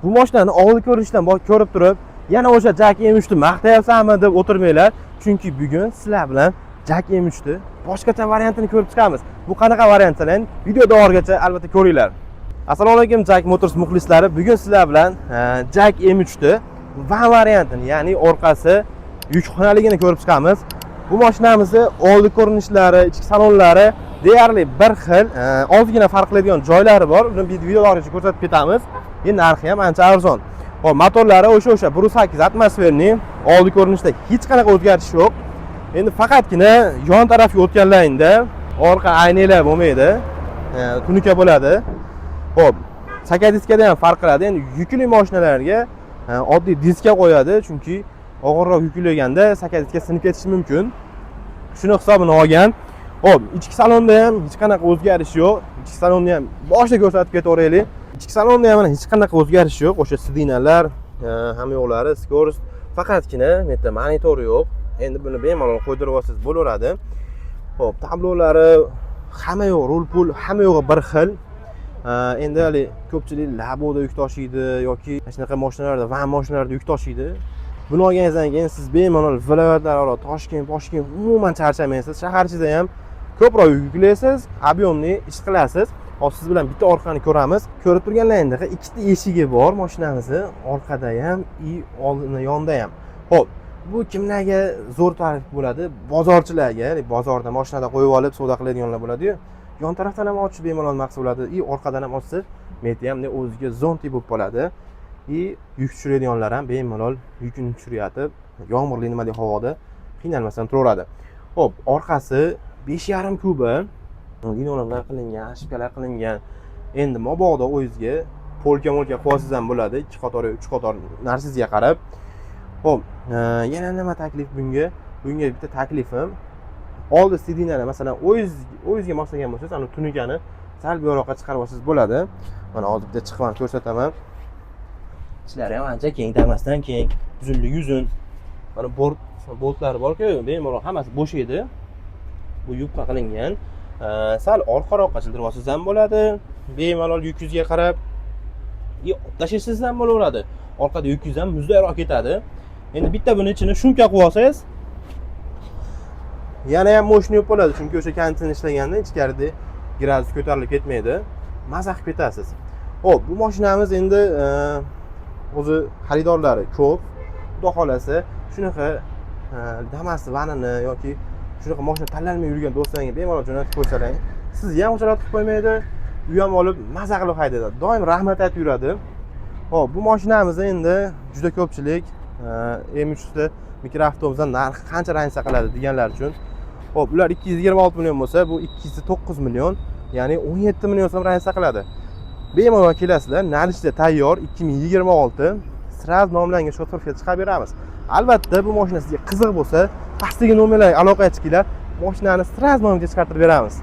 Bu mashinani oldin ko'rinishdan ko'rib turib, yana o'sha Jack M3 ni maqtayapsanmi deb o'tirmanglar, chunki bugun sizlar bilan Jack M3 ni boshqacha variantini ko'rib chiqamiz. Bu qanaqa variantini videoda oxirigacha albatta ko'ringlar. Assalomu alaykum Jack Motors muxlislari. Bugun sizlar bilan Jack M3 ni van variantini, ya'ni orqasi yukxonaligini ko'rib chiqamiz. Bu mashinamizni oldi ko'rinishlari, ichki salonlari deyarli bir xil, ozgina farq qiladigan joylari bor. Uni videolargacha ko'rsatib ketamiz. Narxi ham ancha arzon. Hop, motorlari o'sha 1.8 atmosferning oldi ko'rinishda hech qanaqa o'zgarish yo'q. Endi faqatgina yon tarafga o'tganlaringda orqa aynalar bo'lmaydi, tunuka bo'ladi. Hop, saka diskada ham farq qiladi. Endi yukli mashinalarga oddiy diska qo'yadi, chunki og'irroq yuklaganda saka diska sinib ketishi mumkin. Shuni hisobini olgan. Hop, ichki salonda ham hech qanaqa o'zgarish yo'q. Ichki salonni ham boshida ko'rsatib ketaveraylik. Ichki salonda ham hech qanaqa o'zgarish yo'q. O'sha sidinalar, hamma yo'qlari skors, faqatgina bu yerda monitor yo'q. Endi buni bemalol qo'ydirib olsangiz bo'laveradi. Hop, tablolari hamma yo'q, rul pul hamma yo'g'i bir xil. Endi hali ko'pchilik Laboda yuk tashiydi yoki shunaqa mashinalarda, van mashinalarda yuk tashiydi. Buni olganingizdan keyin siz bemalol viloyatlararo Toshkent umuman charchamaysiz. Shahar ichida ham ko'proq yuklaysiz, ob'yomli ish qilasiz. Hozir siz bilan bitta orqani ko'ramiz. Ko'rib turganlaringizda ikkita eshigi bor mashinamizni, orqada ham, yonda ham. Hop, bu kimlarga zo'r tarif bo'ladi? Bozorchilarga, ya'ni bozorda mashinada qo'yib olib savdo qiladiganlar bo'ladi-yu. Yon tarafdan ham ochish bemalol maqsad bo'ladi. Orqadan ham ochsa, meti ham o'ziga zonti bo'lib qoladi. Yuk tushiradiganlar ham bemalol yukini tushirayotib, yomg'irli nimali havoda qiynalmasdan turaveradi. Hop, orqasi 5,5 kuba, linoleumlar qilingan, ashkalar qilingan. Endi mabodo o'zingizga polka-molka qo'yasiz ham bo'ladi, 2 qator, 3 qator narsasiga qarab. Hop, yana nima taklif bunga? Bunga bitta taklifim. Oldi sidinani, masalan, o'zingizga moslagan bo'lsangiz, ana tunukani sal buyoqqa chiqarib olsangiz bo'ladi. Mana hozir bitta chiqib ko'rsataman. Ishlari ham ancha keng, damasdan keng, uzunligi uzun. Mana boltlari bor-ku, bemalol hammasi bo'sh edi. Bu yupqa qilingan. Sal orqaroqqa childirib olsangiz ham bo'ladi. Bemalol yukingizga qarab tashlaysiz ham bo'laveradi. Orqada yukingiz ham muzlayroq ketadi. Endi bitta buni ichini shumka qo'yib olsangiz, yana ham mo'shni yo'q bo'ladi, chunki o'sha kantin ishlaganda ichkarida gradus ko'tarilib ketmaydi. Maza qilib ketasiz. Xo'p, bu mashinamiz endi o'zi xaridorlari ko'p. Xudo xolasa, shunaqa Damas vanini yoki shunaqa mashina tanlanmay yurgan do'stlaringizga bemalol jo'natib qo'ysalar, sizni ham o'chalat qilib qo'ymaydi, u ham olib maza qilib haydaydi. Doim rahmat aytib yuradi. Xo'p, bu mashinamizni endi juda ko'pchilik M3 da mikroavtobusdan narxi qancha ranjsa qiladi deganlar uchun. Xo'p, ular 226 million bo'lsa, bu 209 million, ya'ni 17 million so'm ranjsa qiladi. Bemalol kelasizlar, narxda tayyor 2026 sraz nomlangan shofirga chiqarib beramiz. Albatta, bu mashina sizga qiziq bo'lsa, pastdagi nomerlarga aloqa qilinglar, mashinani sraz nomga chiqartirib beramiz.